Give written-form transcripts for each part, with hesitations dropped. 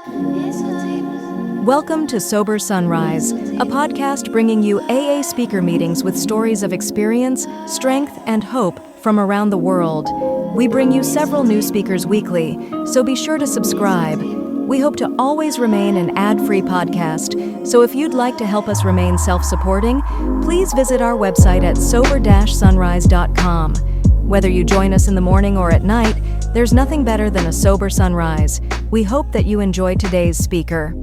Welcome to Sober Sunrise, a podcast bringing you AA speaker meetings with stories of experience, strength, and hope from around the world. We bring you several new speakers weekly, so be sure to subscribe. We hope to always remain an ad-free podcast, so if you'd like to help us remain self-supporting, please visit our website at sober-sunrise.com. Whether you join us in the morning or at night, there's nothing better than a sober sunrise. We hope that you enjoy today's speaker.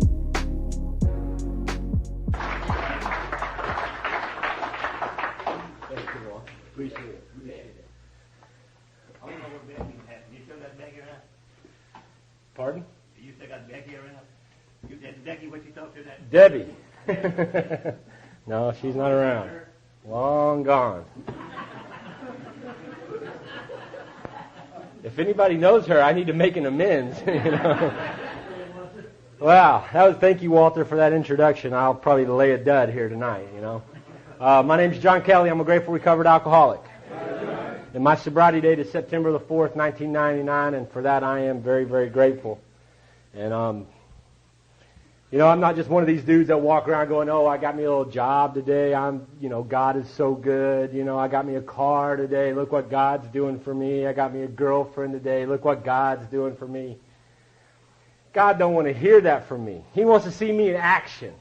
Appreciate it. I don't know what Becky had. You still got Becky around? Pardon? You still got Becky around? That's Becky what you talked to that? Debbie. No, she's not around. Long gone. If anybody knows her, I need to make an amends. Wow, thank you, Walter, for that introduction. I'll probably lay a dud here tonight, My name's John Kelly. I'm a grateful recovered alcoholic. And my sobriety date is September the 4th, 1999, and for that I am very, very grateful. And, I'm not just one of these dudes that walk around going, oh, I got me a little job today. God is so good. I got me a car today. Look what God's doing for me. I got me a girlfriend today. Look what God's doing for me. God don't want to hear that from me. He wants to see me in action.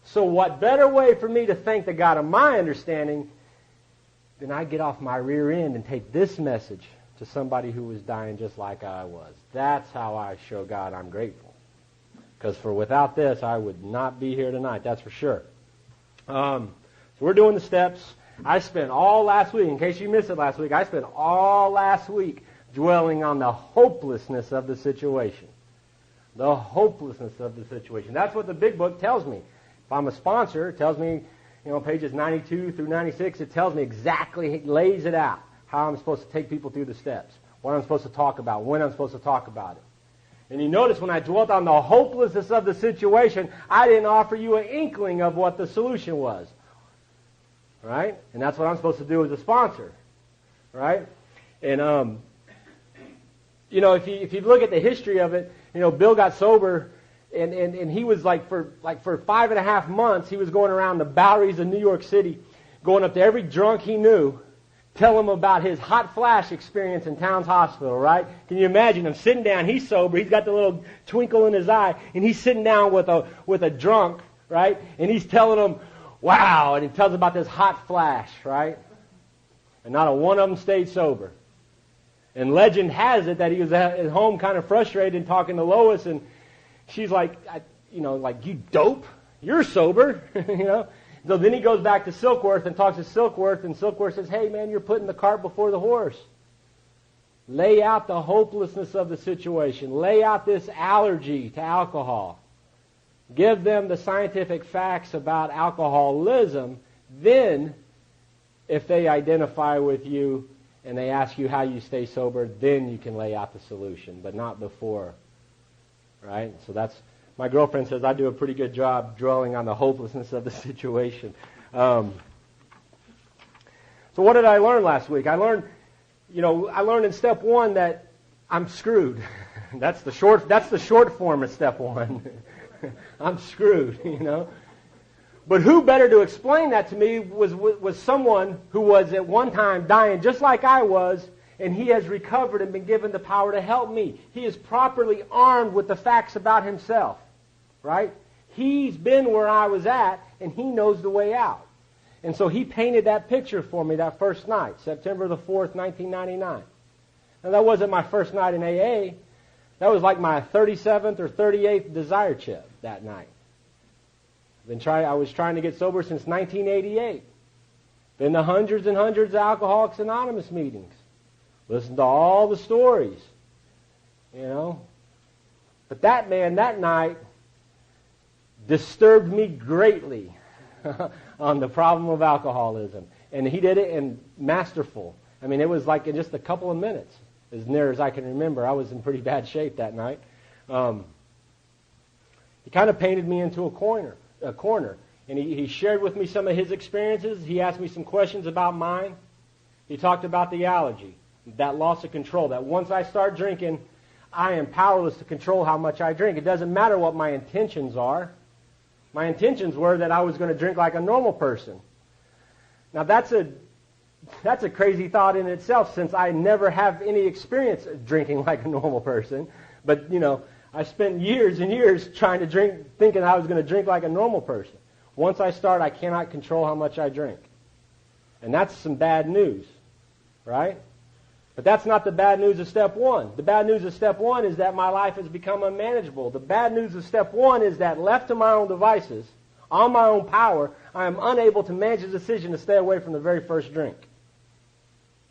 So what better way for me to thank the God of my understanding than I get off my rear end and take this message to somebody who was dying just like I was. That's how I show God I'm grateful. Because without this, I would not be here tonight, that's for sure. So we're doing the steps. I spent all last week, in case you missed it last week, I spent all last week dwelling on the hopelessness of the situation. The hopelessness of the situation. That's what the big book tells me. If I'm a sponsor, it tells me, pages 92 through 96, it tells me exactly, it lays it out, how I'm supposed to take people through the steps, what I'm supposed to talk about, when I'm supposed to talk about it. And you notice when I dwelt on the hopelessness of the situation, I didn't offer you an inkling of what the solution was. Right? And that's what I'm supposed to do as a sponsor. Right? And, if you look at the history of it, Bill got sober, and he was for 5.5 months, he was going around the Boweries of New York City, going up to every drunk he knew, tell him about his hot flash experience in Towns Hospital, right? Can you imagine him sitting down? He's sober. He's got the little twinkle in his eye, and he's sitting down with a drunk, right? And he's telling him, wow, and he tells about this hot flash, right? And not a one of them stayed sober. And legend has it that he was at home kind of frustrated and talking to Lois, and she's like, you dope? You're sober, So then he goes back to Silkworth and talks to Silkworth, and Silkworth says, hey, man, you're putting the cart before the horse. Lay out the hopelessness of the situation. Lay out this allergy to alcohol. Give them the scientific facts about alcoholism. Then, if they identify with you and they ask you how you stay sober, then you can lay out the solution, but not before. Right? So my girlfriend says I do a pretty good job dwelling on the hopelessness of the situation. So what did I learn last week? I learned in step 1 that I'm screwed. That's the short form of step 1. I'm screwed, But who better to explain that to me was someone who was at one time dying just like I was, and he has recovered and been given the power to help me. He is properly armed with the facts about himself. Right? He's been where I was at, and he knows the way out. And so he painted that picture for me that first night, September the 4th, 1999. Now, that wasn't my first night in AA. That was like my 37th or 38th desire chip that night. I was trying to get sober since 1988. Been to hundreds and hundreds of Alcoholics Anonymous meetings. Listened to all the stories. But that man, that night, disturbed me greatly on the problem of alcoholism. And he did it in masterful. I mean, it was like in just a couple of minutes, as near as I can remember. I was in pretty bad shape that night. He kind of painted me into a corner. And he shared with me some of his experiences. He asked me some questions about mine. He talked about the allergy, that loss of control, that once I start drinking, I am powerless to control how much I drink. It doesn't matter what my intentions are. My intentions were that I was going to drink like a normal person. Now that's a crazy thought in itself, since I never have any experience of drinking like a normal person. But, I spent years and years trying to drink, thinking I was going to drink like a normal person. Once I start, I cannot control how much I drink. And that's some bad news, right? But that's not the bad news of step one. The bad news of step one is that my life has become unmanageable. The bad news of step one is that left to my own devices, on my own power, I am unable to manage the decision to stay away from the very first drink.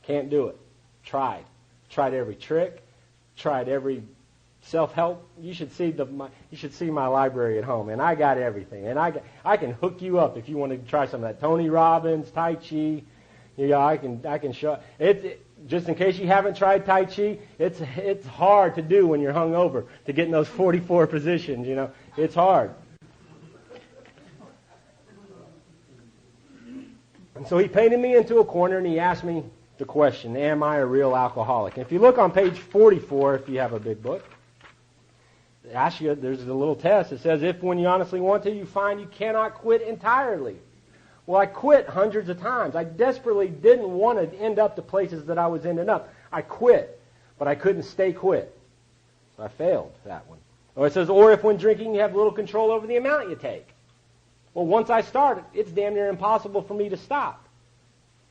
Can't do it. Tried. Tried every trick. Tried every self-help. You should see my library at home, and I got everything. And I can hook you up if you want to try some of that. Tony Robbins, Tai Chi. I can show it. Just in case you haven't tried Tai Chi, it's hard to do when you're hungover, to get in those 44 positions. It's hard. And so he painted me into a corner, and he asked me the question, am I a real alcoholic? And if you look on page 44, if you have a big book, there's a little test. It says, if when you honestly want to, you find you cannot quit entirely. Well, I quit hundreds of times. I desperately didn't want to end up the places that I was ending up. I quit, but I couldn't stay quit. So I failed that one. Or it says, or if when drinking you have little control over the amount you take. Well, once I started, it's damn near impossible for me to stop.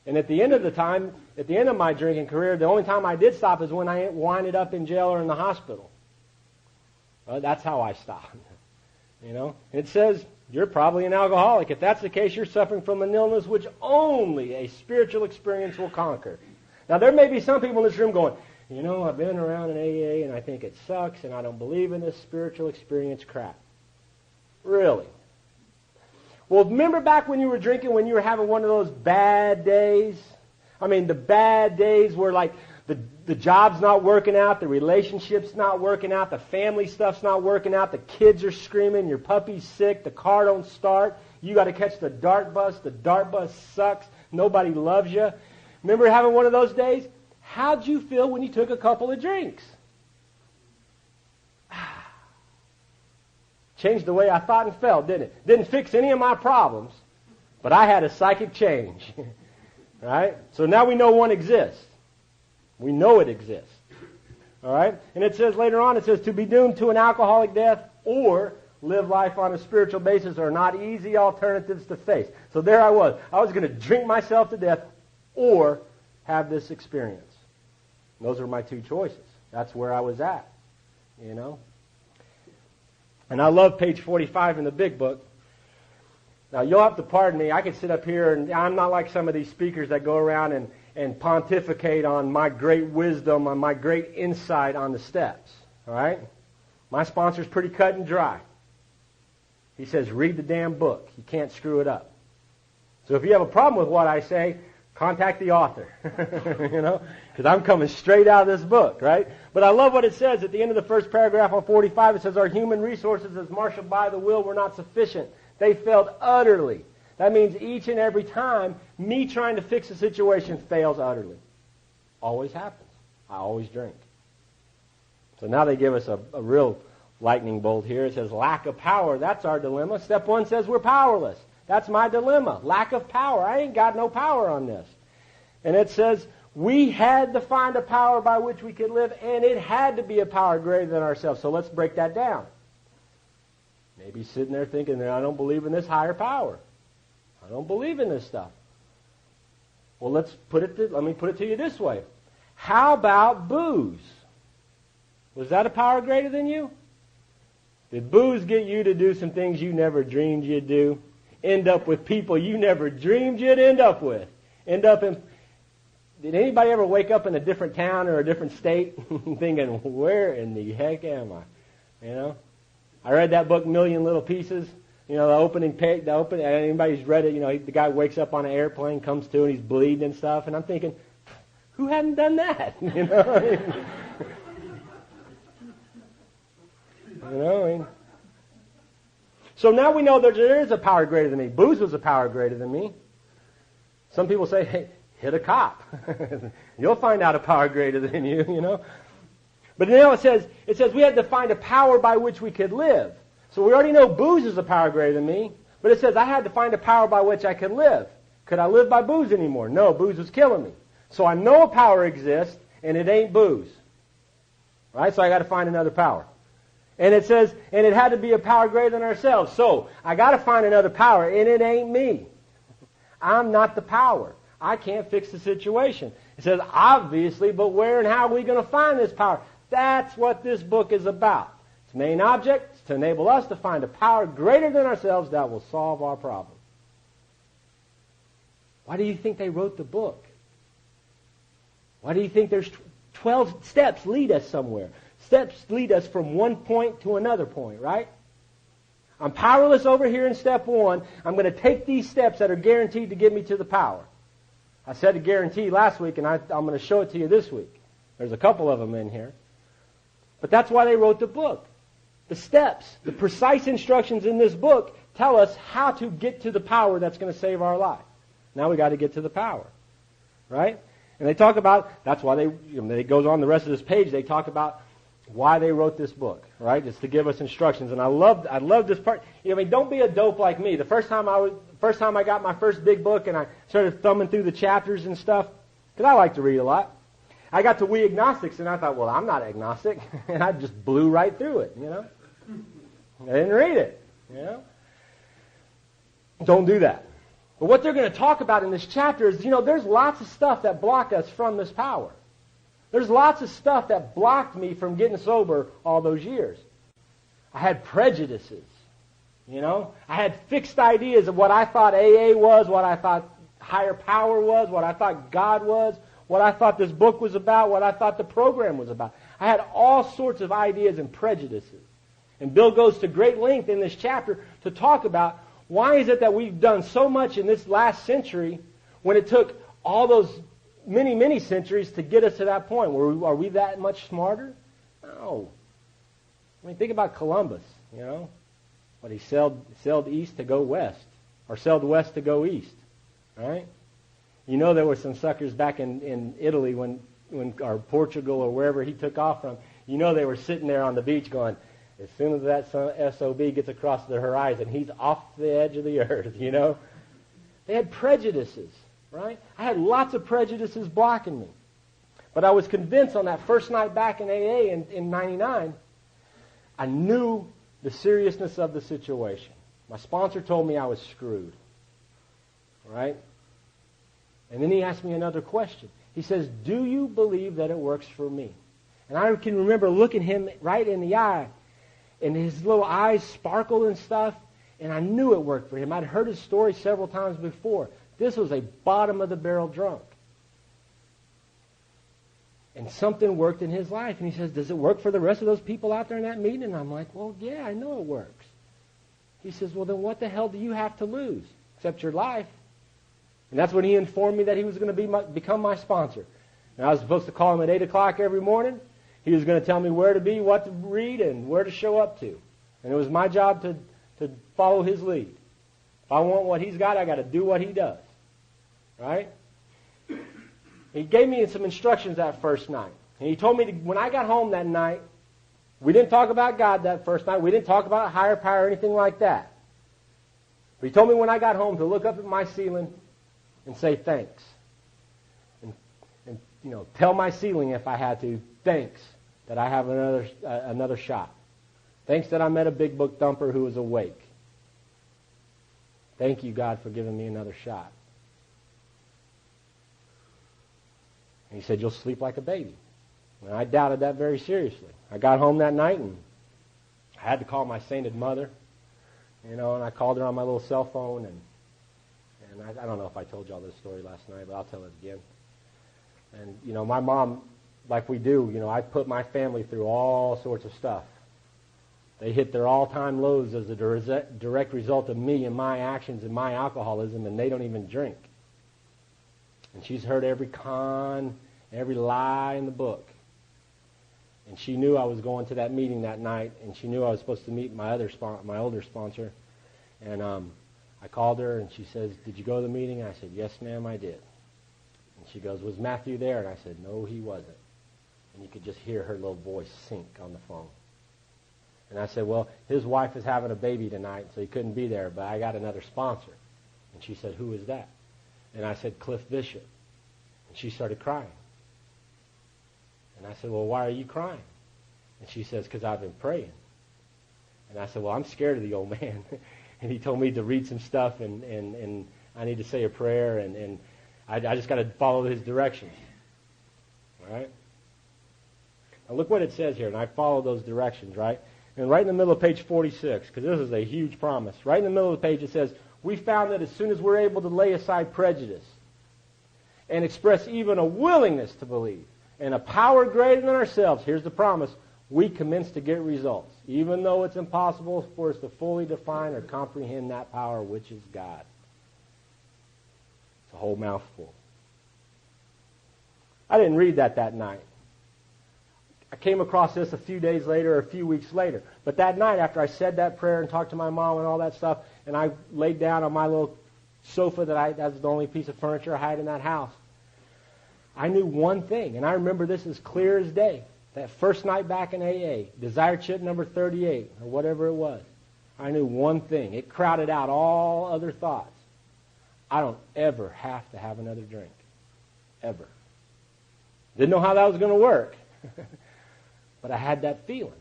And at the end of my drinking career, the only time I did stop is when I winded up in jail or in the hospital. That's how I stopped. It says, you're probably an alcoholic. If that's the case, you're suffering from an illness which only a spiritual experience will conquer. Now, there may be some people in this room going, I've been around in AA and I think it sucks and I don't believe in this spiritual experience crap. Really? Well, remember back when you were drinking, when you were having one of those bad days? I mean, the bad days where like the job's not working out, the relationship's not working out, the family stuff's not working out, the kids are screaming, your puppy's sick, the car don't start, you got to catch the dart bus sucks, nobody loves you. Remember having one of those days? How'd you feel when you took a couple of drinks? Changed the way I thought and felt, didn't it? Didn't fix any of my problems, but I had a psychic change. Right? So now we know one exists. We know it exists. All right? And it says later on, it says, to be doomed to an alcoholic death or live life on a spiritual basis are not easy alternatives to face. So there I was. I was going to drink myself to death or have this experience. Those are my two choices. That's where I was at. And I love page 45 in the big book. Now, you'll have to pardon me. I could sit up here, and I'm not like some of these speakers that go around and pontificate on my great wisdom, on my great insight on the steps. All right? My sponsor's pretty cut and dry. He says, read the damn book. You can't screw it up. So if you have a problem with what I say, contact the author. Because I'm coming straight out of this book, right? But I love what it says at the end of the first paragraph on 45. It says, our human resources as marshaled by the will were not sufficient. They failed utterly. That means each and every time, me trying to fix a situation fails utterly. Always happens. I always drink. So now they give us a real lightning bolt here. It says lack of power. That's our dilemma. Step one says we're powerless. That's my dilemma. Lack of power. I ain't got no power on this. And it says we had to find a power by which we could live, and it had to be a power greater than ourselves. So let's break that down. Maybe sitting there thinking, I don't believe in this higher power. I don't believe in this stuff. Well, let me put it to you this way. How about booze? Was that a power greater than you? Did booze get you to do some things you never dreamed you'd do? End up with people you never dreamed you'd end up with? Did anybody ever wake up in a different town or a different state thinking, where in the heck am I? I read that book, Million Little Pieces. The opening page, anybody who's read it, the guy wakes up on an airplane, comes to, and he's bleeding and stuff. And I'm thinking, who hadn't done that? So now we know that there is a power greater than me. Booze was a power greater than me. Some people say, hey, hit a cop. You'll find out a power greater than you, But now it says we had to find a power by which we could live. So we already know booze is a power greater than me, but it says I had to find a power by which I could live. Could I live by booze anymore? No, booze was killing me. So I know a power exists, and it ain't booze. Right? So I got to find another power. And it says, and it had to be a power greater than ourselves. So I got to find another power, and it ain't me. I'm not the power. I can't fix the situation. It says, obviously, but where and how are we going to find this power? That's what this book is about. Its main object is to enable us to find a power greater than ourselves that will solve our problem. Why do you think they wrote the book? Why do you think there's 12 steps lead us somewhere? Steps lead us from one point to another point, right? I'm powerless over here in step 1. I'm going to take these steps that are guaranteed to get me to the power. I said a guarantee last week, and I'm going to show it to you this week. There's a couple of them in here. But that's why they wrote the book. The steps, the precise instructions in this book tell us how to get to the power that's going to save our life. Now we got to get to the power, right? And they talk about, that's why it goes on the rest of this page, they talk about why they wrote this book, right? It's to give us instructions. And I love this part. Don't be a dope like me. The first time I got my first big book and I started thumbing through the chapters and stuff, because I like to read a lot, I got to We Agnostics and I thought, well, I'm not agnostic. And I just blew right through it, I didn't read it, Don't do that. But what they're going to talk about in this chapter is, there's lots of stuff that block us from this power. There's lots of stuff that blocked me from getting sober all those years. I had prejudices, I had fixed ideas of what I thought AA was, what I thought higher power was, what I thought God was, what I thought this book was about, what I thought the program was about. I had all sorts of ideas and prejudices. And Bill goes to great length in this chapter to talk about why is it that we've done so much in this last century when it took all those many, many centuries to get us to that point. Are we that much smarter? No. Think about Columbus, But he sailed east to go west, or sailed west to go east, right? There were some suckers back in Italy or Portugal or wherever he took off from. They were sitting there on the beach going, as soon as that SOB gets across the horizon, he's off the edge of the earth, They had prejudices, right? I had lots of prejudices blocking me. But I was convinced on that first night back in AA in 99, I knew the seriousness of the situation. My sponsor told me I was screwed, right? And then he asked me another question. He says, do you believe that it works for me? And I can remember looking him right in the eye, and his little eyes sparkled and stuff, and I knew it worked for him. I'd heard his story several times before. This was a bottom-of-the-barrel drunk. And something worked in his life. And he says, does it work for the rest of those people out there in that meeting? And I'm like, well, yeah, I know it works. He says, well, then what the hell do you have to lose except your life? And that's when he informed me that he was going to become my sponsor. And I was supposed to call him at 8 o'clock every morning. He was going to tell me where to be, what to read, and where to show up to. And it was my job to follow his lead. If I want what he's got, I got to do what he does. Right? He gave me some instructions that first night. And he told me when I got home that night, we didn't talk about God that first night. We didn't talk about a higher power or anything like that. But he told me when I got home to look up at my ceiling and say thanks. And tell my ceiling if I had to, thanks that I have another shot. Thanks that I met a big book thumper who was awake. Thank you, God, for giving me another shot. And he said, you'll sleep like a baby. And I doubted that very seriously. I got home that night and I had to call my sainted mother, and I called her on my little cell phone, and I don't know if I told y'all this story last night, but I'll tell it again. And, my mom, like we do, I put my family through all sorts of stuff. They hit their all-time lows as a direct result of me and my actions and my alcoholism, and they don't even drink. And she's heard every con, every lie in the book. And she knew I was going to that meeting that night, and she knew I was supposed to meet my older sponsor. And I called her, and she says, did you go to the meeting? And I said, yes, ma'am, I did. And she goes, was Matthew there? And I said, no, he wasn't. And you could just hear her little voice sink on the phone. And I said, well, his wife is having a baby tonight, so he couldn't be there, but I got another sponsor. And she said, who is that? And I said, Cliff Bishop. And she started crying. And I said, well, why are you crying? And she says, because I've been praying. And I said, well, I'm scared of the old man. And he told me to read some stuff, and I need to say a prayer, and I just got to follow his directions. All right? Now look what it says here, and I follow those directions, right? And right in the middle of page 46, because this is a huge promise, right in the middle of the page it says, we found that as soon as we're able to lay aside prejudice and express even a willingness to believe and a power greater than ourselves, here's the promise, we commence to get results, even though it's impossible for us to fully define or comprehend that power which is God. It's a whole mouthful. I didn't read that night. I came across this a few days later or a few weeks later. But that night, after I said that prayer and talked to my mom and all that stuff, and I laid down on my little sofa that's the only piece of furniture I had in that house, I knew one thing, and I remember this as clear as day. That first night back in AA, desire chip number 38, or whatever it was, I knew one thing. It crowded out all other thoughts. I don't ever have to have another drink. Ever. Didn't know how that was going to work. But I had that feeling.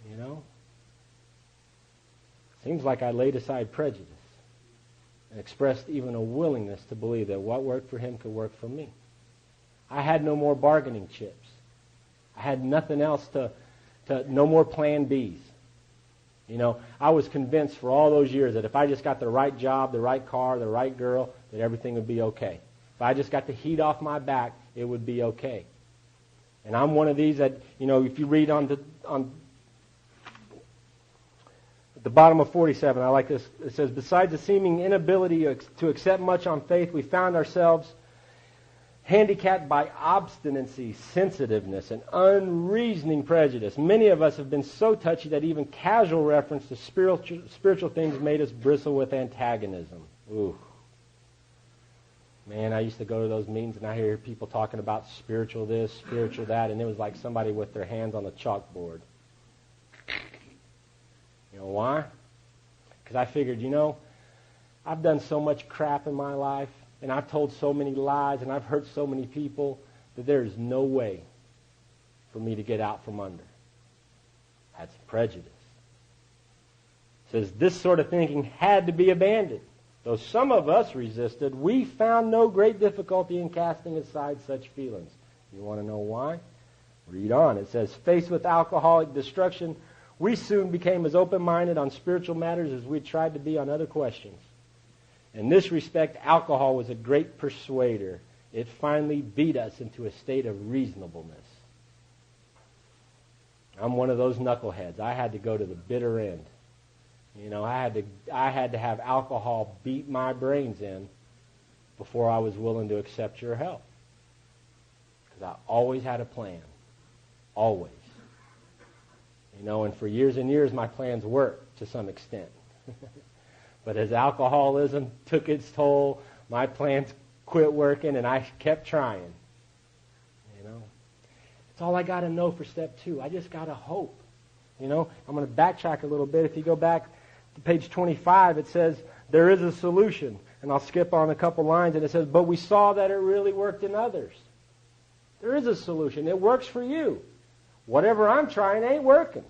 You know? Seems like I laid aside prejudice and expressed even a willingness to believe that what worked for him could work for me. I had no more bargaining chips. I had nothing else no more plan Bs. You know, I was convinced for all those years that if I just got the right job, the right car, the right girl, that everything would be okay. If I just got the heat off my back, it would be okay. And I'm one of these that, you know, if you read on at the bottom of 47, I like this. It says, besides the seeming inability to accept much on faith, we found ourselves handicapped by obstinacy, sensitiveness, and unreasoning prejudice. Many of us have been so touchy that even casual reference to spiritual things made us bristle with antagonism. Ooh. Man, I used to go to those meetings and I hear people talking about spiritual this, spiritual that, and it was like somebody with their hands on the chalkboard. You know why? Because I figured, you know, I've done so much crap in my life, and I've told so many lies, and I've hurt so many people, that there is no way for me to get out from under. That's prejudice. It says this sort of thinking had to be abandoned. Though some of us resisted, we found no great difficulty in casting aside such feelings. You want to know why? Read on. It says, faced with alcoholic destruction, we soon became as open-minded on spiritual matters as we tried to be on other questions. In this respect, alcohol was a great persuader. It finally beat us into a state of reasonableness. I'm one of those knuckleheads. I had to go to the bitter end. You know, I had to have alcohol beat my brains in before I was willing to accept your help. Because I always had a plan. Always. You know, and for years and years my plans worked to some extent. But as alcoholism took its toll, my plans quit working and I kept trying. You know, it's all I got to know for step 2. I just got to hope. You know, I'm going to backtrack a little bit. If you go back to page 25, it says, there is a solution. And I'll skip on a couple lines, and it says, but we saw that it really worked in others. There is a solution. It works for you. Whatever I'm trying ain't working.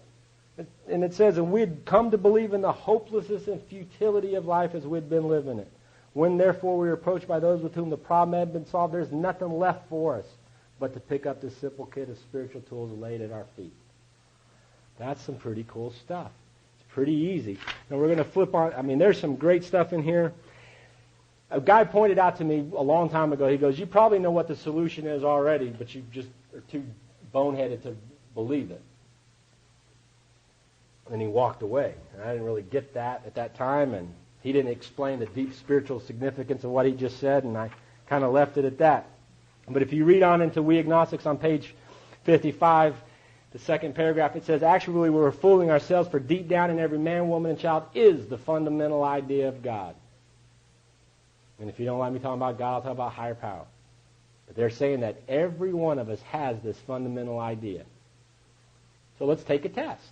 And it says, and we'd come to believe in the hopelessness and futility of life as we'd been living it. When, therefore, we were approached by those with whom the problem had been solved, there's nothing left for us but to pick up this simple kit of spiritual tools laid at our feet. That's some pretty cool stuff. It's pretty easy. And we're going to flip on. I mean, there's some great stuff in here. A guy pointed out to me a long time ago, he goes, you probably know what the solution is already, but you just are too boneheaded to believe it. And he walked away. And I didn't really get that at that time, and he didn't explain the deep spiritual significance of what he just said, and I kind of left it at that. But if you read on into We Agnostics on page 55, the second paragraph, it says, actually we were fooling ourselves, for deep down in every man, woman, and child is the fundamental idea of God. And if you don't like me talking about God, I'll talk about higher power. But they're saying that every one of us has this fundamental idea. So let's take a test.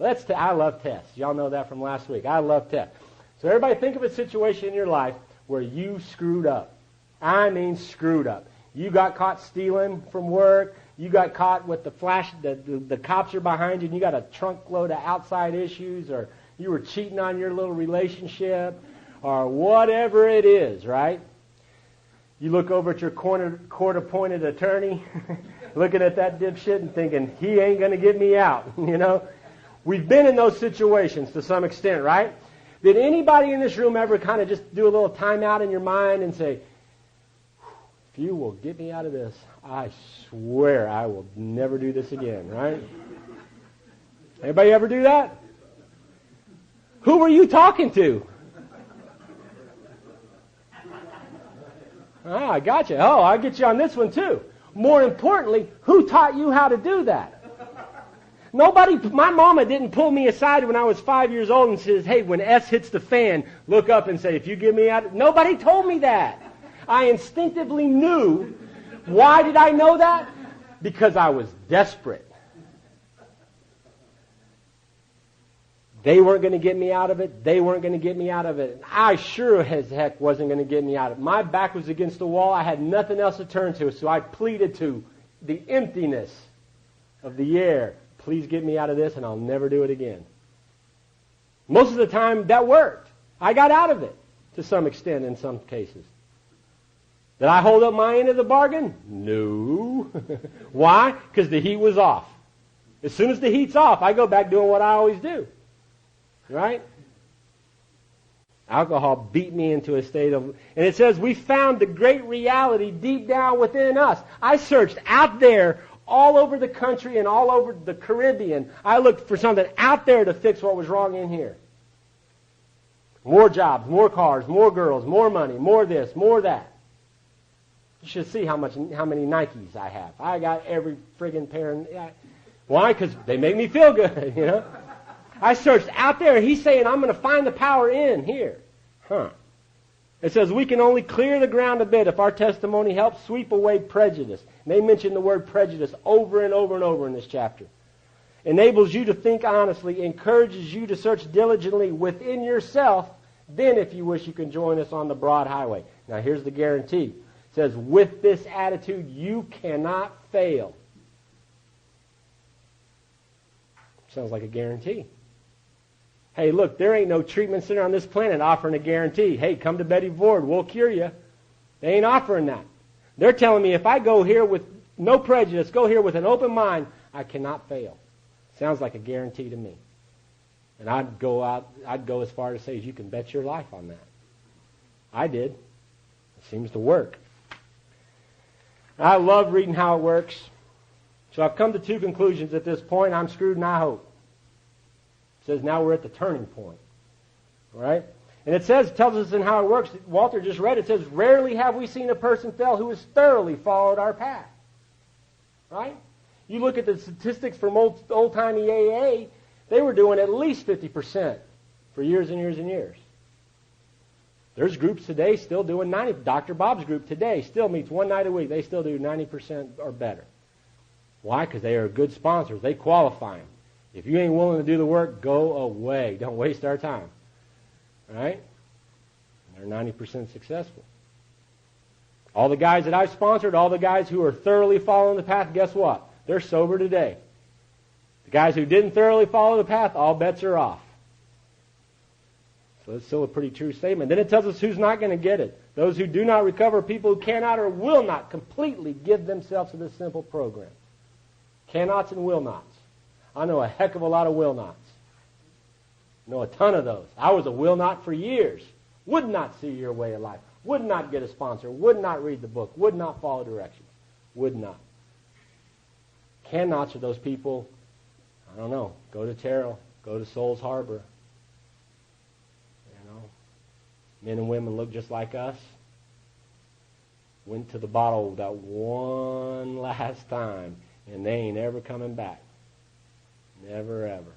I love tests. Y'all know that from last week. I love tests. So everybody think of a situation in your life where you screwed up. I mean screwed up. You got caught stealing from work. You got caught with the cops are behind you and you got a trunk load of outside issues, or you were cheating on your little relationship, or whatever it is, right? You look over at your court-appointed attorney, looking at that dipshit and thinking, he ain't going to get me out, you know? We've been in those situations to some extent, right? Did anybody in this room ever kind of just do a little timeout in your mind and say, if you will get me out of this, I swear I will never do this again, right? Anybody ever do that? Who were you talking to? Ah, I got you. Oh, I'll get you on this one too. More importantly, who taught you how to do that? Nobody, my mama didn't pull me aside when I was 5 years old and says, hey, when S hits the fan, look up and say, if you get me out. Nobody told me that. I instinctively knew. Why did I know that? Because I was desperate. They weren't going to get me out of it. They weren't going to get me out of it. I sure as heck wasn't going to get me out of it. My back was against the wall. I had nothing else to turn to. So I pleaded to the emptiness of the air. Please get me out of this and I'll never do it again. Most of the time that worked. I got out of it to some extent in some cases. Did I hold up my end of the bargain? No. Why? Because the heat was off. As soon as the heat's off, I go back doing what I always do. Right? Alcohol beat me into a state of... And it says, we found the great reality deep down within us. I searched out there all over the country and all over the Caribbean. I looked for something out there to fix what was wrong in here. More jobs, more cars, more girls, more money, more this, more that. You should see how many Nikes I have. I got every friggin' pair. Why? Because they make me feel good, you know. I searched out there. He's saying, I'm going to find the power in here. It says, we can only clear the ground a bit if our testimony helps sweep away prejudice. And they mention the word prejudice over and over and over in this chapter. Enables you to think honestly, encourages you to search diligently within yourself. Then, if you wish, you can join us on the broad highway. Now, here's the guarantee. It says, with this attitude, you cannot fail. Sounds like a guarantee. Hey, look, there ain't no treatment center on this planet offering a guarantee. Hey, come to Betty Ford, we'll cure you. They ain't offering that. They're telling me if I go here with no prejudice, go here with an open mind, I cannot fail. Sounds like a guarantee to me. And I'd go as far as say, you can bet your life on that. I did. It seems to work. I love reading how it works. So I've come to two conclusions at this point. I'm screwed and I hope. It says now we're at the turning point. All right? And it tells us in how it works. Walter just read it. It says, rarely have we seen a person fail who has thoroughly followed our path. Right? You look at the statistics from old-timey AA, they were doing at least 50% for years and years and years. There's groups today still doing 90%. Dr. Bob's group today still meets one night a week. They still do 90% or better. Why? Because they are good sponsors. They qualify them. If you ain't willing to do the work, go away. Don't waste our time. Right? They're 90% successful. All the guys that I've sponsored, all the guys who are thoroughly following the path, guess what? They're sober today. The guys who didn't thoroughly follow the path, all bets are off. So it's still a pretty true statement. Then it tells us who's not going to get it. Those who do not recover, people who cannot or will not completely give themselves to this simple program. Cannots and will nots. I know a heck of a lot of will nots. I know a ton of those. I was a will not for years. Would not see your way of life. Would not get a sponsor. Would not read the book. Would not follow directions. Would not. Cannots are those people, I don't know, go to Terrell, go to Souls Harbor. You know, men and women look just like us. Went to the bottle that one last time, and they ain't ever coming back. Never, ever.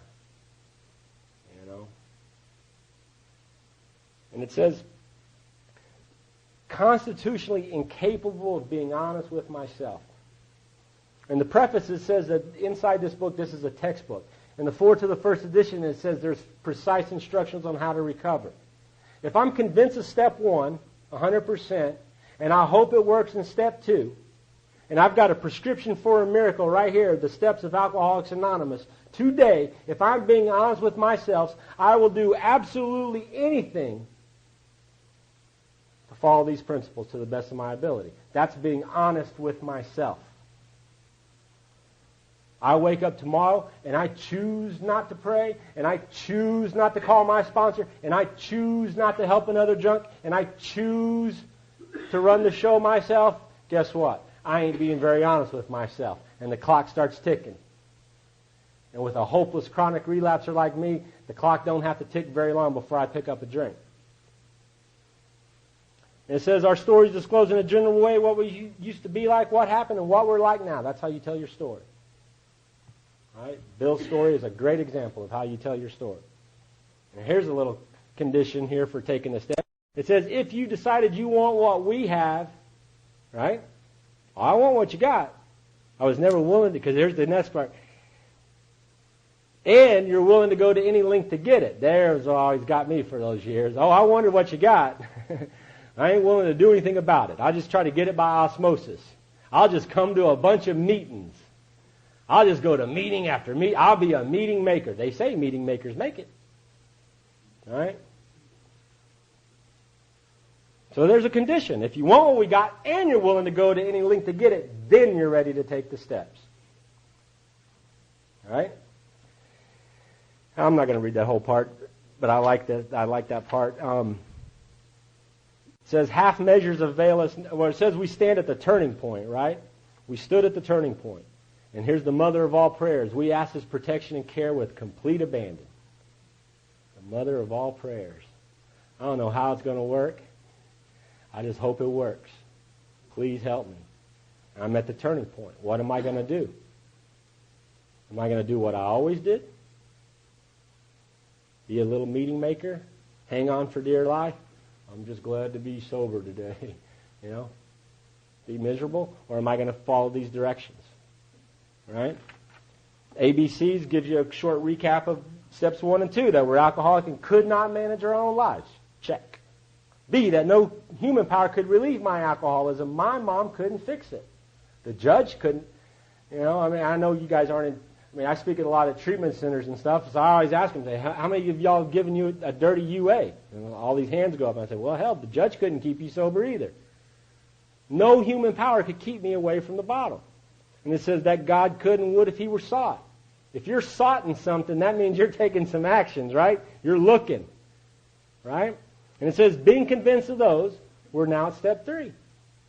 You know? And it says, constitutionally incapable of being honest with myself. And the preface, it says that inside this book, this is a textbook. In the foreword to the first edition, it says there's precise instructions on how to recover. If I'm convinced of step 1, 100%, and I hope it works in step 2, and I've got a prescription for a miracle right here, the steps of Alcoholics Anonymous, today, if I'm being honest with myself, I will do absolutely anything to follow these principles to the best of my ability. That's being honest with myself. I wake up tomorrow and I choose not to pray, and I choose not to call my sponsor, and I choose not to help another drunk, and I choose to run the show myself. Guess what? I ain't being very honest with myself, and the clock starts ticking. And with a hopeless chronic relapser like me, the clock don't have to tick very long before I pick up a drink. And it says our stories disclose in a general way what we used to be like, what happened, and what we're like now. That's how you tell your story. All right? Bill's story is a great example of how you tell your story. And here's a little condition here for taking a step. It says, if you decided you want what we have, right? I want what you got. I was never willing to, because here's the next part. And you're willing to go to any length to get it. There's what always got me for those years. Oh, I wondered what you got. I ain't willing to do anything about it. I'll just try to get it by osmosis. I'll just come to a bunch of meetings. I'll just go to meeting after meeting. I'll be a meeting maker. They say meeting makers make it. All right? So there's a condition. If you want what we got and you're willing to go to any length to get it, then you're ready to take the steps. All right? I'm not going to read that whole part, but I like that part. It says half measures avail us. Well, it says we stand at the turning point, right? We stood at the turning point. And here's the mother of all prayers. We ask His protection and care with complete abandon. The mother of all prayers. I don't know how it's going to work. I just hope it works. Please help me. I'm at the turning point. What am I going to do? Am I going to do what I always did? Be a little meeting maker? Hang on for dear life? I'm just glad to be sober today. You know? Be miserable? Or am I going to follow these directions? Right? ABCs gives you a short recap of steps 1 and 2. That we're alcoholic and could not manage our own lives. Check. B, that no human power could relieve my alcoholism. My mom couldn't fix it. The judge couldn't. You know, I mean, I know you guys aren't in, I mean, I speak at a lot of treatment centers and stuff, so I always ask them, say, how many of y'all have given you a dirty UA? And all these hands go up, and I say, well, hell, the judge couldn't keep you sober either. No human power could keep me away from the bottle. And it says that God could and would if He were sought. If you're sought in something, that means you're taking some actions, right? You're looking, right? And it says, being convinced of those, we're now at step 3.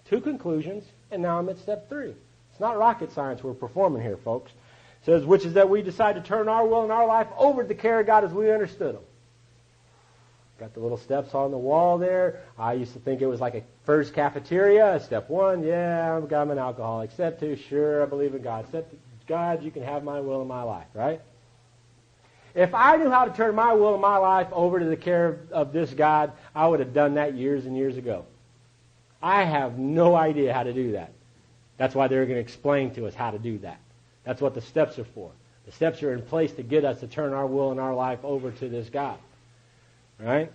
2 conclusions, and now I'm at step 3. It's not rocket science we're performing here, folks. It says, which is that we decide to turn our will and our life over to the care of God as we understood them. Got the little steps on the wall there. I used to think it was like a first cafeteria. Step 1, yeah, I'm an alcoholic. Step 2, sure, I believe in God. Step 2, God, you can have my will and my life, right? If I knew how to turn my will and my life over to the care of this God, I would have done that years and years ago. I have no idea how to do that. That's why they're going to explain to us how to do that. That's what the steps are for. The steps are in place to get us to turn our will and our life over to this God. Right?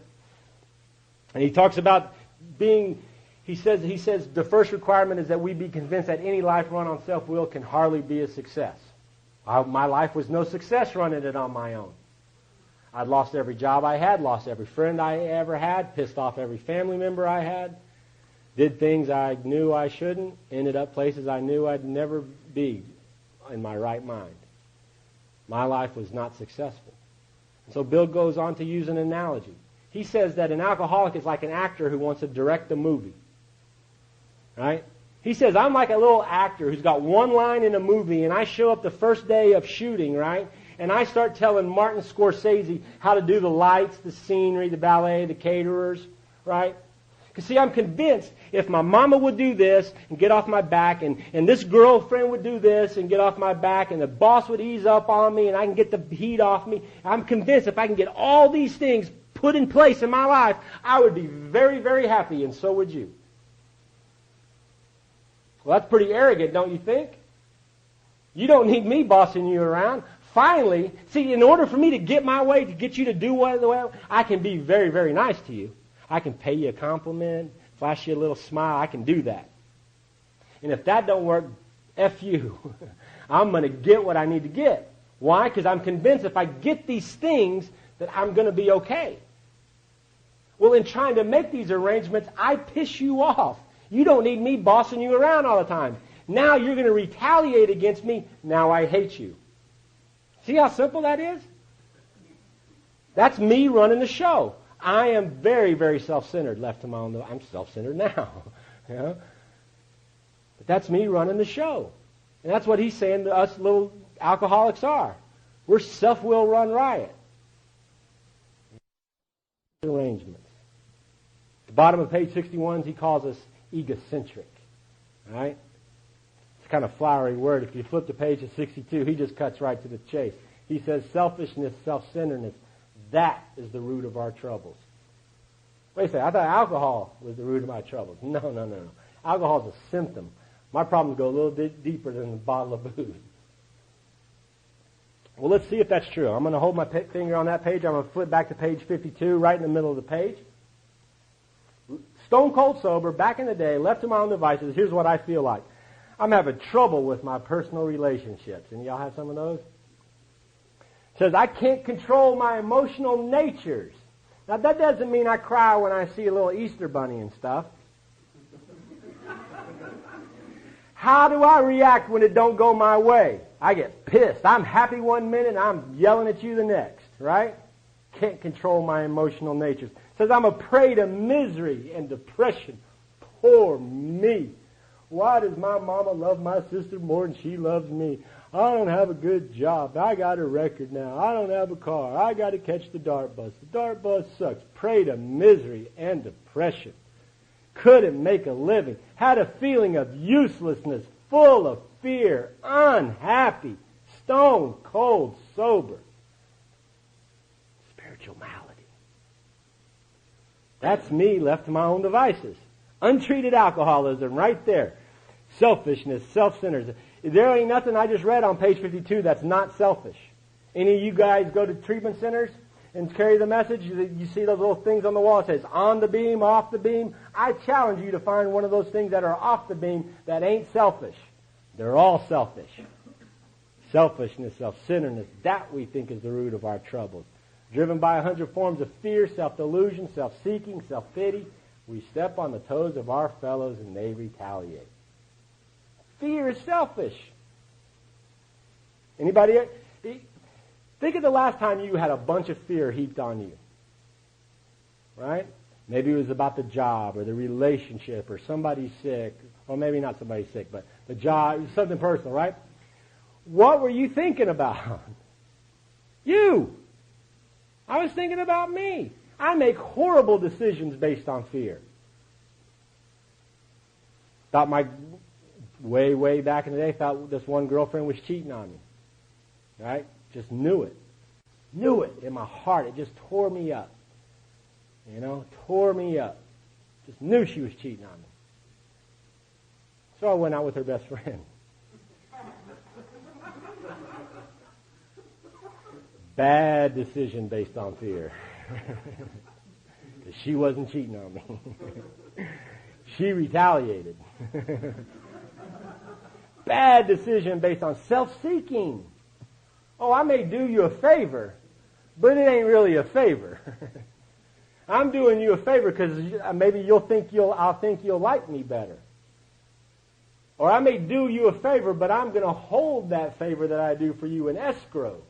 And he talks about being, he says the first requirement is that we be convinced that any life run on self-will can hardly be a success. My life was no success running it on my own. I'd lost every job I had, lost every friend I ever had, pissed off every family member I had, did things I knew I shouldn't, ended up places I knew I'd never be in my right mind. My life was not successful. So Bill goes on to use an analogy. He says that an alcoholic is like an actor who wants to direct a movie. Right? He says, I'm like a little actor who's got one line in a movie, and I show up the first day of shooting, right? And I start telling Martin Scorsese how to do the lights, the scenery, the ballet, the caterers, right? Because, see, I'm convinced if my mama would do this and get off my back, and this girlfriend would do this and get off my back, and the boss would ease up on me, and I can get the heat off me, I'm convinced if I can get all these things put in place in my life, I would be very, very happy, and so would you. Well, that's pretty arrogant, don't you think? You don't need me bossing you around. Finally, see, in order for me to get my way, to get you to do what the way I can be very, very nice to you. I can pay you a compliment, flash you a little smile. I can do that. And if that don't work, F you. I'm going to get what I need to get. Why? Because I'm convinced if I get these things that I'm going to be okay. Well, in trying to make these arrangements, I piss you off. You don't need me bossing you around all the time. Now you're going to retaliate against me. Now I hate you. See how simple that is? That's me running the show. I am very, very self-centered. Left to my own, I'm self-centered now. You know? But that's me running the show. And that's what he's saying to us little alcoholics are. We're self-will run riot. Arrangements. At the bottom of page 61, he calls us egocentric. All right? It's kind of flowery word. If you flip to page 62, he just cuts right to the chase. He says selfishness, self-centeredness, that is the root of our troubles. Wait a second, I thought alcohol was the root of my troubles. No. Alcohol is a symptom. My problems go a little bit deeper than a bottle of booze. Well, let's see if that's true. I'm going to hold my finger on that page. I'm going to flip back to page 52, right in the middle of the page. Stone cold sober, back in the day, left to my own devices, here's what I feel like. I'm having trouble with my personal relationships. And y'all have some of those? It says, I can't control my emotional natures. Now, that doesn't mean I cry when I see a little Easter bunny and stuff. How do I react when it don't go my way? I get pissed. I'm happy one minute and I'm yelling at you the next, right? Can't control my emotional natures. It says I'm a prey to misery and depression. Poor me. Why does my mama love my sister more than she loves me? I don't have a good job. I got a record now. I don't have a car. I got to catch the dart bus. The dart bus sucks. Prey to misery and depression. Couldn't make a living. Had a feeling of uselessness, full of fear, unhappy, stone cold sober. Spiritual malady. That's me left to my own devices. Untreated alcoholism right there. Selfishness, self-centeredness. There ain't nothing I just read on page 52 that's not selfish. Any of you guys go to treatment centers and carry the message? You see those little things on the wall that says on the beam, off the beam. I challenge you to find one of those things that are off the beam that ain't selfish. They're all selfish. Selfishness, self-centeredness, that we think is the root of our troubles. Driven by 100 forms of fear, self-delusion, self-seeking, self-pity, we step on the toes of our fellows and they retaliate. Fear is selfish. Anybody? Think of the last time you had a bunch of fear heaped on you. Right? Maybe it was about the job or the relationship or somebody sick. Or maybe not somebody sick, but the job, something personal, right? What were you thinking about? You. I was thinking about me. I make horrible decisions based on fear. Thought way back in the day, thought this one girlfriend was cheating on me. Right? Just knew it. Knew it in my heart. It just tore me up. You know, tore me up. Just knew she was cheating on me. So I went out with her best friend. Bad decision based on fear. Because she wasn't cheating on me. She retaliated. Bad decision based on self-seeking. Oh, I may do you a favor, but it ain't really a favor. I'm doing you a favor because maybe I'll think you'll like me better. Or I may do you a favor, but I'm going to hold that favor that I do for you in escrow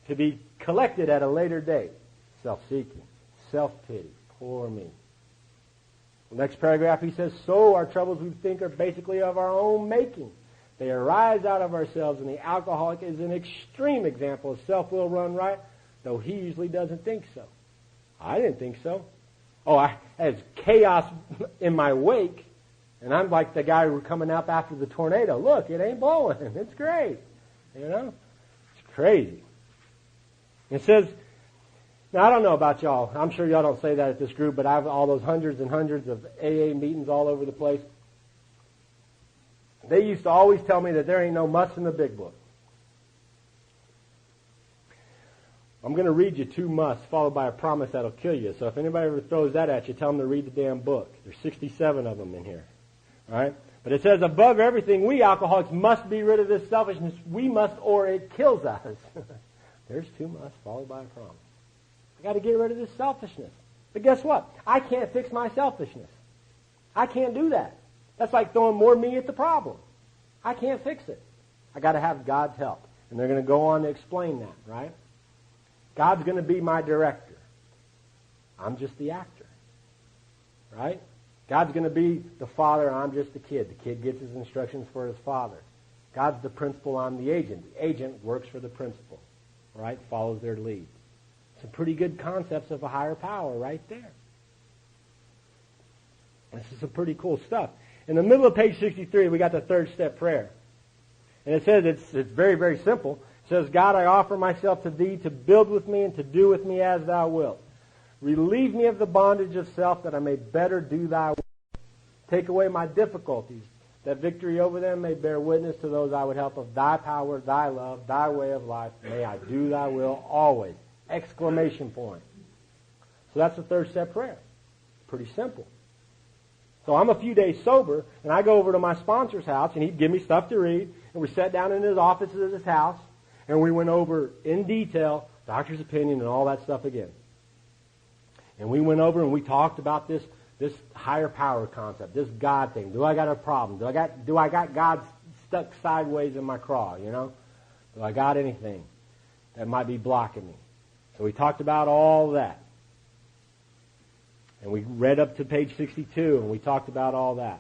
to be collected at a later date. Self-seeking, self-pity, poor me. The next paragraph he says, so our troubles we think are basically of our own making. They arise out of ourselves, and the alcoholic is an extreme example of self-will run right, though he usually doesn't think so. I didn't think so. Oh, there's chaos in my wake, and I'm like the guy coming up after the tornado. Look, it ain't blowing. It's great. You know? It's crazy. It says, now I don't know about y'all. I'm sure y'all don't say that at this group, but I have all those hundreds and hundreds of AA meetings all over the place. They used to always tell me that there ain't no muss in the big book. I'm going to read you 2 musts followed by a promise that'll kill you. So if anybody ever throws that at you, tell them to read the damn book. There's 67 of them in here. All right? But it says, above everything, we alcoholics must be rid of this selfishness. We must, or it kills us. There's 2 musts followed by a promise. I got to get rid of this selfishness. But guess what? I can't fix my selfishness. I can't do that. That's like throwing more me at the problem. I can't fix it. I got to have God's help. And they're going to go on to explain that, right? God's going to be my director. I'm just the actor. Right? God's going to be the father, and I'm just the kid. The kid gets his instructions for his father. God's the principal, I'm the agent. The agent works for the principal. Right? Follows their lead. Some pretty good concepts of a higher power right there. This is some pretty cool stuff. In the middle of page 63, we got the 3rd step prayer. And it says it's very, very simple. It says, God, I offer myself to Thee to build with me and to do with me as Thou wilt. Relieve me of the bondage of self that I may better do Thy will. Take away my difficulties, that victory over them may bear witness to those I would help of Thy power, Thy love, Thy way of life. May I do Thy will always. Exclamation point. So that's the 3rd step prayer. Pretty simple. So I'm a few days sober, and I go over to my sponsor's house, and he'd give me stuff to read, and we sat down in his offices at his house, and we went over in detail doctor's opinion and all that stuff again. And we went over and we talked about this higher power concept, this God thing. Do I got a problem? Do I got God stuck sideways in my craw, you know? Do I got anything that might be blocking me? So we talked about all that. And we read up to page 62, and we talked about all that.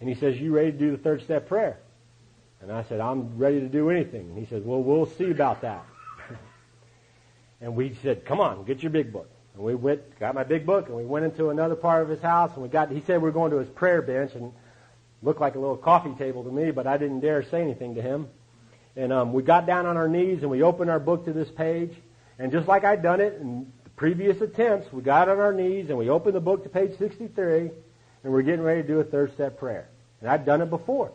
And he says, you ready to do the 3rd step prayer? And I said, I'm ready to do anything. And he said, well, we'll see about that. And we said, come on, get your big book. And we got my big book, and we went into another part of his house, and he said we were going to his prayer bench, and looked like a little coffee table to me, but I didn't dare say anything to him. And we got down on our knees, and we opened our book to this page, and just like I'd done it in the previous attempts, we got on our knees, and we opened the book to page 63, and we're getting ready to do a 3rd step prayer. And I'd done it before.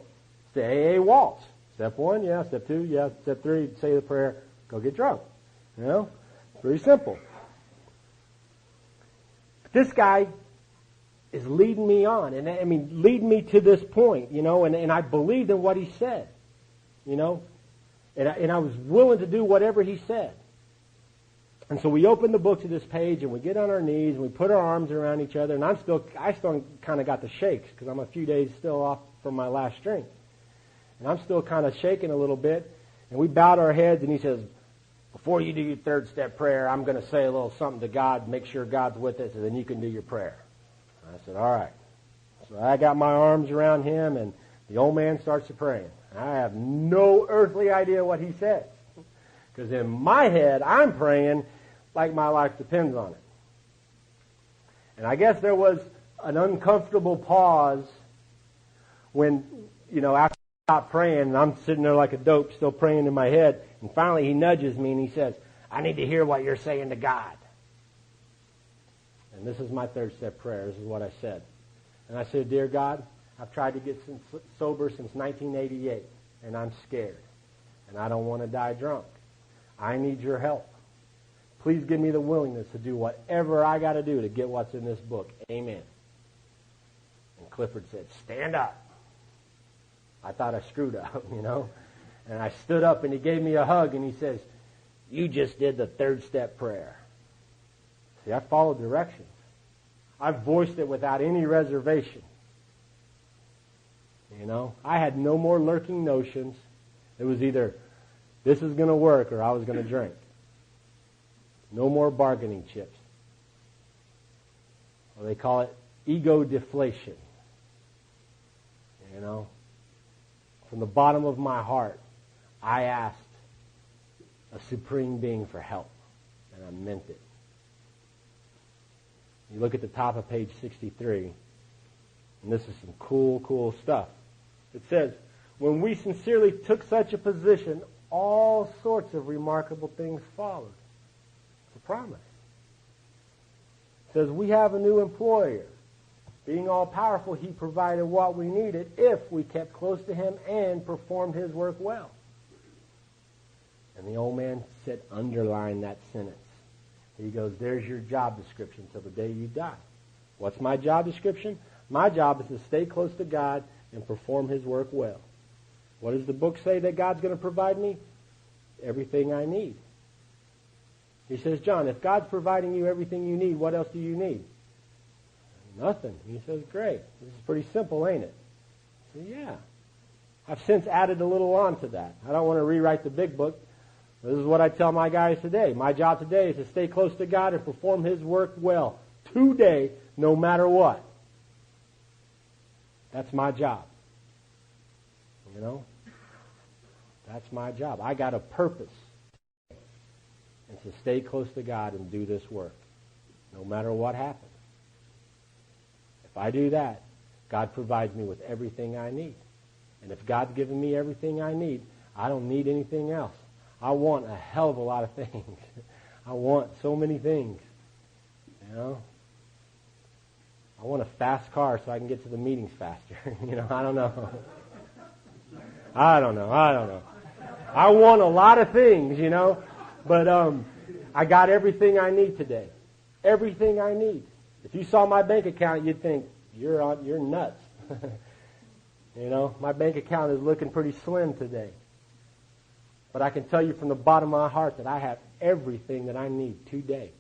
It's the AA waltz. Step 1, yeah. Step 2, yeah. Step 3, say the prayer, go get drunk. You know? Pretty simple. But this guy is leading me on, and leading me to this point, you know, and I believed in what he said, you know, and I was willing to do whatever he said. And so we open the book to this page, and we get on our knees, and we put our arms around each other, and I still kind of got the shakes, because I'm a few days still off from my last drink. And I'm still kind of shaking a little bit, and we bowed our heads, and he says, before you do your 3rd step prayer, I'm going to say a little something to God, make sure God's with us, and then you can do your prayer. I said, all right. So I got my arms around him, and the old man starts to pray. I have no earthly idea what he says. Because in my head, I'm praying like my life depends on it. And I guess there was an uncomfortable pause when, you know, after I stopped praying, and I'm sitting there like a dope, still praying in my head, and finally he nudges me and he says, I need to hear what you're saying to God. And this is my 3rd step prayer. This is what I said. And I said, Dear God, I've tried to get sober since 1988, and I'm scared. And I don't want to die drunk. I need your help. Please give me the willingness to do whatever I got to do to get what's in this book. Amen. And Clifford said, stand up. I thought I screwed up, you know. And I stood up, and he gave me a hug, and he says, you just did the 3rd step prayer. See, I followed directions. I voiced it without any reservation. You know, I had no more lurking notions. It was either this is going to work or I was going to drink. No more bargaining chips. Well, they call it ego deflation. You know, from the bottom of my heart, I asked a supreme being for help, and I meant it. You look at the top of page 63, and this is some cool stuff. It says, when we sincerely took such a position, all sorts of remarkable things followed. It's a promise. It says, we have a new employer. Being all-powerful, He provided what we needed if we kept close to Him and performed His work well. And the old man said, underline that sentence. He goes, there's your job description till the day you die. What's my job description? My job is to stay close to God and perform His work well. What does the book say that God's going to provide me? Everything I need. He says, John, if God's providing you everything you need, what else do you need? Nothing. He says, great. This is pretty simple, ain't it? I say, yeah. I've since added a little on to that. I don't want to rewrite the big book. This is what I tell my guys today. My job today is to stay close to God and perform His work well. Today, no matter what. That's my job. You know? That's my job. I got a purpose. And to stay close to God and do this work. No matter what happens. If I do that, God provides me with everything I need. And if God's given me everything I need, I don't need anything else. I want a hell of a lot of things. I want so many things. You know? I want a fast car so I can get to the meetings faster. You know, I don't know. I don't know. I want a lot of things, you know. But I got everything I need today. Everything I need. If you saw my bank account, you'd think, you're nuts. You know, my bank account is looking pretty slim today. But I can tell you from the bottom of my heart that I have everything that I need today.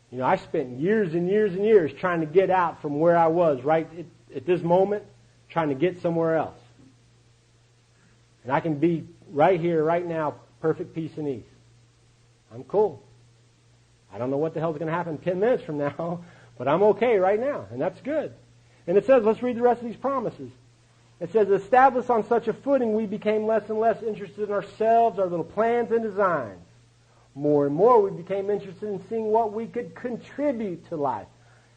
You know, I spent years and years and years trying to get out from where I was right at this moment, trying to get somewhere else. And I can be right here, right now, perfect peace and ease. I'm cool. I don't know what the hell's going to happen 10 minutes from now, but I'm okay right now, and that's good. And it says, let's read the rest of these promises. It says, established on such a footing, we became less and less interested in ourselves, our little plans and designs. More and more, we became interested in seeing what we could contribute to life.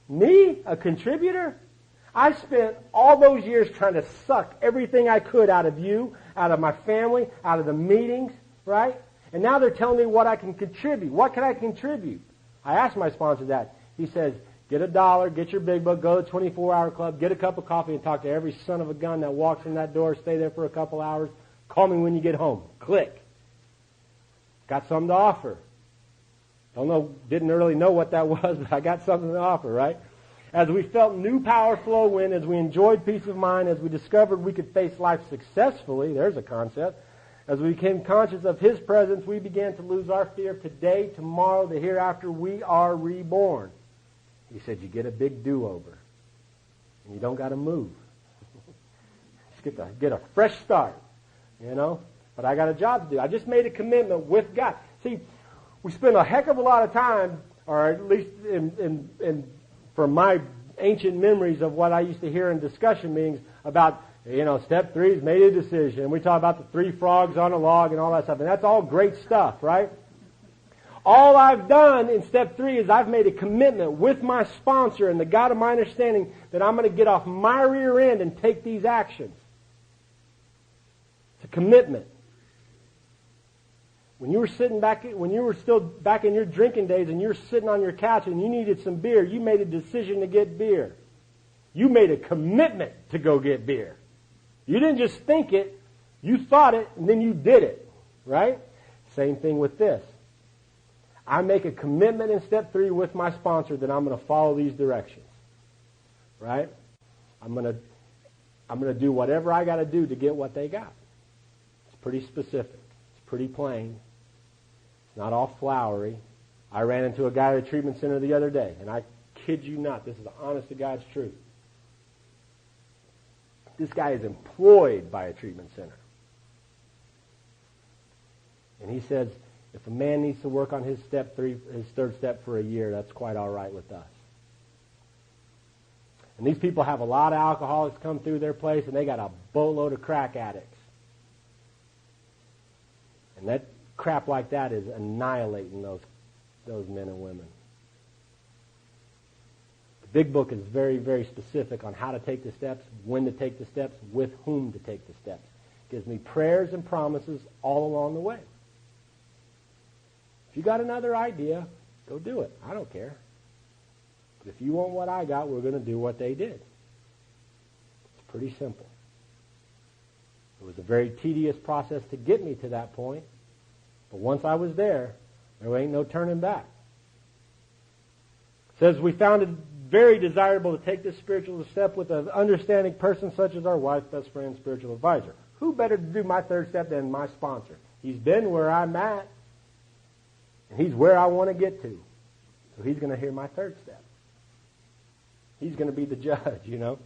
Me, a contributor? I spent all those years trying to suck everything I could out of you, out of my family, out of the meetings, right? And now they're telling me what I can contribute. What can I contribute? I asked my sponsor that. He says, get $1, get your big book, go to 24-hour club, get a cup of coffee, and talk to every son of a gun that walks in that door, stay there for a couple hours, call me when you get home. Click. Got something to offer. Didn't really know what that was, but I got something to offer, right? As we felt new power flow in, as we enjoyed peace of mind, as we discovered we could face life successfully, there's a concept. As we became conscious of His presence, we began to lose our fear of today, tomorrow, the hereafter. We are reborn. He said, you get a big do-over. And you don't got to move. Just get a fresh start, you know. But I got a job to do. I just made a commitment with God. See, we spend a heck of a lot of time, or at least from my ancient memories of what I used to hear in discussion meetings about, you know, step 3 is made a decision. And we talk about the 3 frogs on a log and all that stuff. And that's all great stuff, right? All I've done in step 3 is I've made a commitment with my sponsor and the God of my understanding that I'm going to get off my rear end and take these actions. It's a commitment. When you were still back in your drinking days and you were sitting on your couch and you needed some beer, you made a decision to get beer. You made a commitment to go get beer. You didn't just think it, you thought it, and then you did it. Right? Same thing with this. I make a commitment in step 3 with my sponsor that I'm going to follow these directions. Right? I'm going to do whatever I got to do to get what they got. It's pretty specific. It's pretty plain. It's not all flowery. I ran into a guy at a treatment center the other day, and I kid you not, this is the honest to God's truth. This guy is employed by a treatment center. And he says, if a man needs to work on his third step for a year, that's quite all right with us. And these people have a lot of alcoholics come through their place, and they got a boatload of crack addicts. And that crap like that is annihilating those men and women. The big book is very, very specific on how to take the steps, when to take the steps, with whom to take the steps. It gives me prayers and promises all along the way. If you got another idea, go do it. I don't care. But if you want what I got, we're going to do what they did. It's pretty simple. It was a very tedious process to get me to that point. But once I was there ain't no turning back. It says, we found it very desirable to take this spiritual step with an understanding person such as our wife, best friend, spiritual advisor. Who better to do my third step than my sponsor? He's been where I'm at, and he's where I want to get to. So he's going to hear my third step. He's going to be the judge, you know.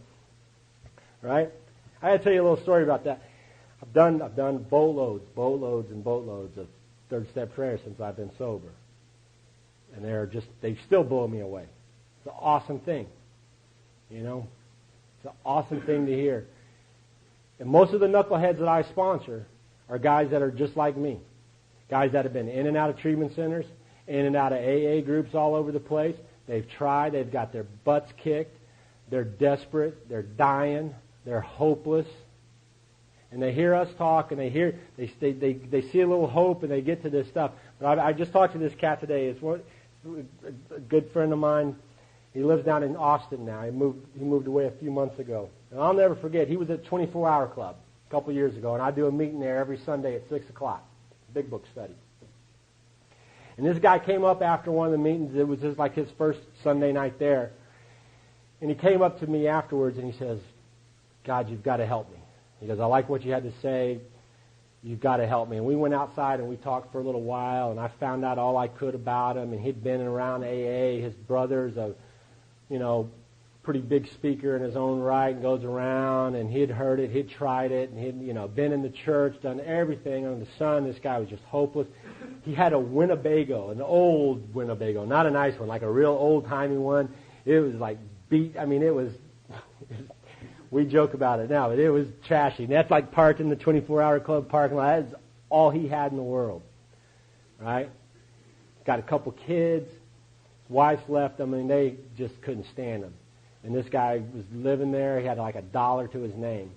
Right? I got to tell you a little story about that. I've done boatloads of third step prayers since I've been sober. And they still blow me away. It's an awesome thing. You know? It's an awesome thing to hear. And most of the knuckleheads that I sponsor are guys that are just like me. Guys that have been in and out of treatment centers, in and out of AA groups all over the place. They've tried, they've got their butts kicked, they're desperate, they're dying, they're hopeless. And they hear us talk, and they see a little hope, and they get to this stuff. But I just talked to this cat today. It's a good friend of mine. He lives down in Austin now. He moved away a few months ago. And I'll never forget, he was at 24 Hour Club a couple years ago, and I do a meeting there every Sunday at 6 o'clock, big book study. And this guy came up after one of the meetings. It was just like his first Sunday night there. And he came up to me afterwards, and he says, God, you've got to help me. He goes, I like what you had to say. You've got to help me. And we went outside and we talked for a little while, and I found out all I could about him. And he'd been around AA. His brother's a, pretty big speaker in his own right, and goes around, and he'd heard it, he'd tried it, and he'd, been in the church, done everything under the sun. This guy was just hopeless. He had a Winnebago, an old Winnebago, not a nice one, like a real old-timey one. It was like we joke about it now, but it was trashy. And that's like parked in the 24-Hour Club parking lot. That's all he had in the world, right? Got a couple kids. His wife's left him, and they just couldn't stand him. And this guy was living there. He had like $1 to his name.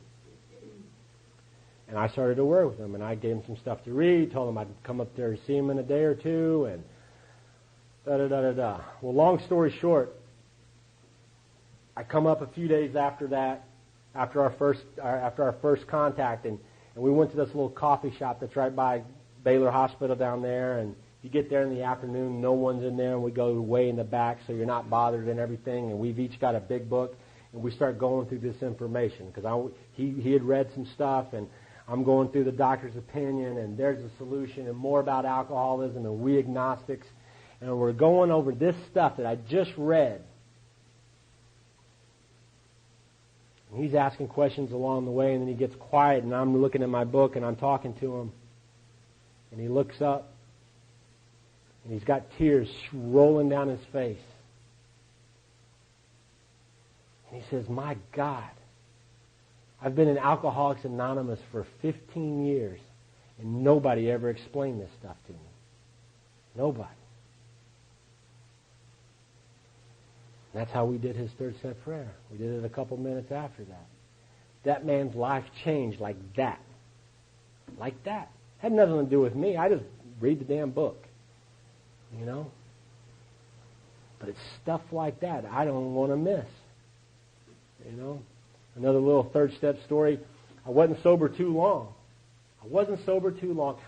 And I started to work with him, and I gave him some stuff to read, told him I'd come up there to see him in a day or two, and da-da-da-da-da. Well, long story short, I come up a few days after that, after our first contact, and we went to this little coffee shop that's right by Baylor Hospital down there, and you get there in the afternoon, no one's in there, and we go way in the back so you're not bothered and everything, and we've each got a big book, and we start going through this information, because he had read some stuff, and I'm going through the doctor's opinion, and there's a solution, and more about alcoholism, and we agnostics, and we're going over this stuff that I just read. And he's asking questions along the way, and then he gets quiet, and I'm looking at my book, and I'm talking to him, and he looks up, and he's got tears rolling down his face. And he says, my God, I've been in Alcoholics Anonymous for 15 years, and nobody ever explained this stuff to me. Nobody. And that's how we did his third step prayer. We did it a couple minutes after that. That man's life changed like that. Like that. Had nothing to do with me. I just read the damn book. But it's stuff like that I don't want to miss. Another little third step story. I wasn't sober too long.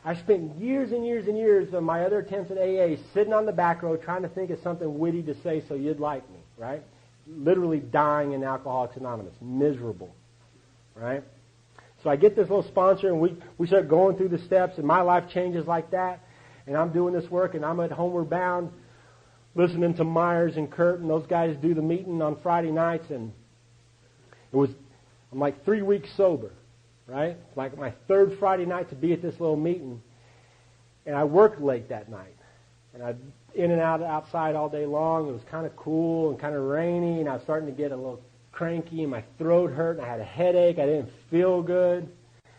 I spent years and years and years of my other attempts at AA sitting on the back row trying to think of something witty to say so you'd like me, right? Literally dying in Alcoholics Anonymous. Miserable, right? So I get this little sponsor, and we start going through the steps, and my life changes like that. And I'm doing this work, and I'm at Homeward Bound listening to Myers and Kurt, and those guys do the meeting on Friday nights, and I'm like 3 weeks sober, right? Like my third Friday night to be at this little meeting, and I worked late that night. And I'd in and out outside all day long. It was kind of cool and kind of rainy, and I was starting to get a little cranky, and my throat hurt, and I had a headache. I didn't feel good.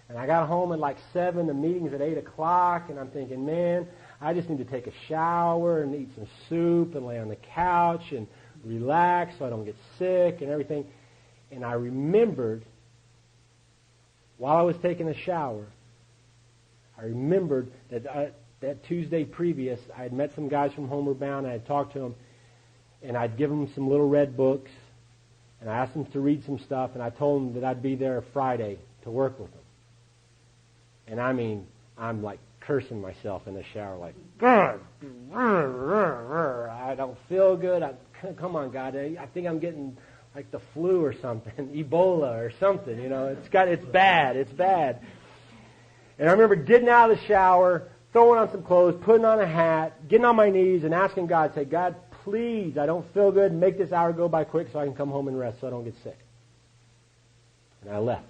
And I got home at like 7, the meeting's at 8 o'clock, and I'm thinking, man, I just need to take a shower and eat some soup and lay on the couch and relax so I don't get sick and everything. And I remembered, while I was taking a shower, I remembered that that Tuesday previous, I had met some guys from Homeward Bound, I had talked to them, and I'd give them some little red books, and I asked them to read some stuff, and I told them that I'd be there Friday to work with them. And I mean, I'm like cursing myself in the shower, like, God, I don't feel good. Come on, God, I think I'm getting like the flu or something, Ebola or something, you know. It's bad. And I remember getting out of the shower, throwing on some clothes, putting on a hat, getting on my knees and asking God, say, God, please, I don't feel good. Make this hour go by quick so I can come home and rest so I don't get sick. And I left.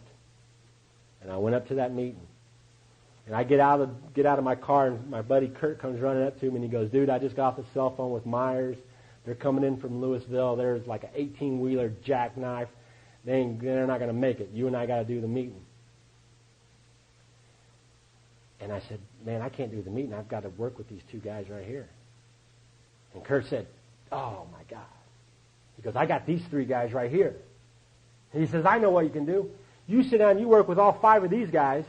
And I went up to that meeting. And I get out of my car, and my buddy Kurt comes running up to me, and he goes, dude, I just got off the cell phone with Myers. They're coming in from Louisville. There's like an 18-wheeler jackknife. They're not going to make it. You and I got to do the meeting. And I said, man, I can't do the meeting. I've got to work with these two guys right here. And Kurt said, oh, my God. He goes, I got these three guys right here. And he says, I know what you can do. You sit down, you work with all 5 of these guys,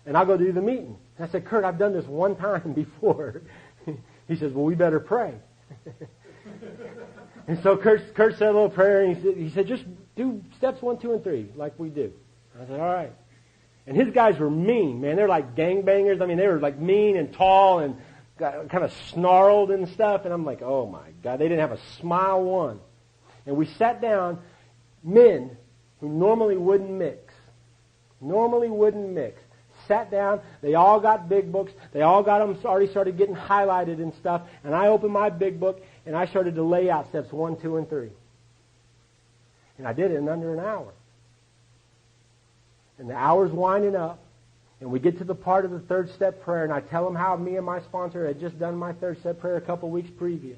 and I'll go do the meeting. And I said, Kurt, I've done this one time before. He says, well, we better pray. And so Kurt said a little prayer, and he said, just do steps 1, 2, and 3 like we do. I said, all right. And his guys were mean, man. They're like gangbangers. I mean, they were like mean and tall and kind of snarled and stuff. And I'm like, oh my God, they didn't have a smile one. And we sat down, men who normally wouldn't mix, sat down. They all got big books. They all got them already started getting highlighted and stuff. And I opened my big book and I started to lay out steps 1, 2, and 3. And I did it in under an hour. And the hour's winding up, and we get to the part of the 3rd step prayer, and I tell them how me and my sponsor had just done my 3rd step prayer a couple weeks previous.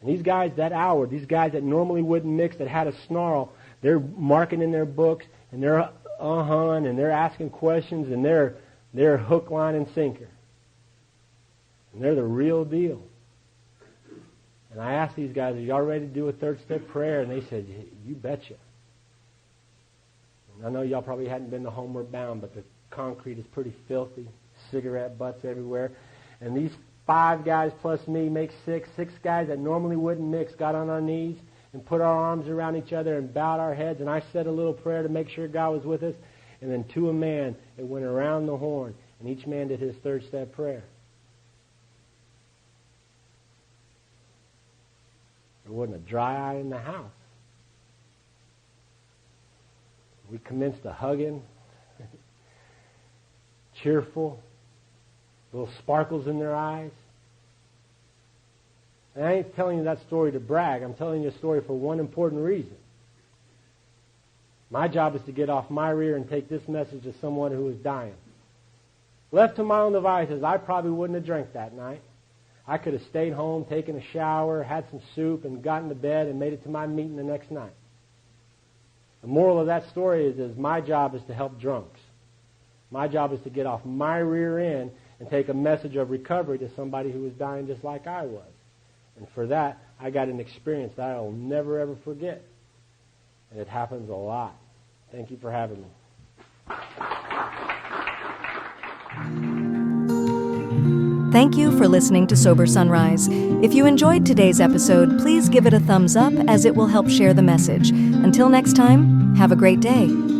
And these guys, that hour, these guys that normally wouldn't mix, that had a snarl, they're marking in their books, and they're and they're asking questions, and they're hook, line, and sinker. And they're the real deal. And I asked these guys, are y'all ready to do a 3rd step prayer? And they said, you betcha. I know y'all probably hadn't been to Homeward Bound, but the concrete is pretty filthy. Cigarette butts everywhere. And these 5 guys plus me make 6. 6 guys that normally wouldn't mix got on our knees and put our arms around each other and bowed our heads. And I said a little prayer to make sure God was with us. And then to a man, it went around the horn. And each man did his 3rd step prayer. There wasn't a dry eye in the house. We commenced a hugging, cheerful, little sparkles in their eyes. And I ain't telling you that story to brag. I'm telling you a story for one important reason. My job is to get off my rear and take this message to someone who is dying. Left to my own devices, I probably wouldn't have drank that night. I could have stayed home, taken a shower, had some soup, and gotten to bed and made it to my meeting the next night. The moral of that story is my job is to help drunks. My job is to get off my rear end and take a message of recovery to somebody who was dying just like I was. And for that, I got an experience that I'll never, ever forget. And it happens a lot. Thank you for having me. Thank you for listening to Sober Sunrise. If you enjoyed today's episode, please give it a thumbs up as it will help share the message. Until next time, have a great day.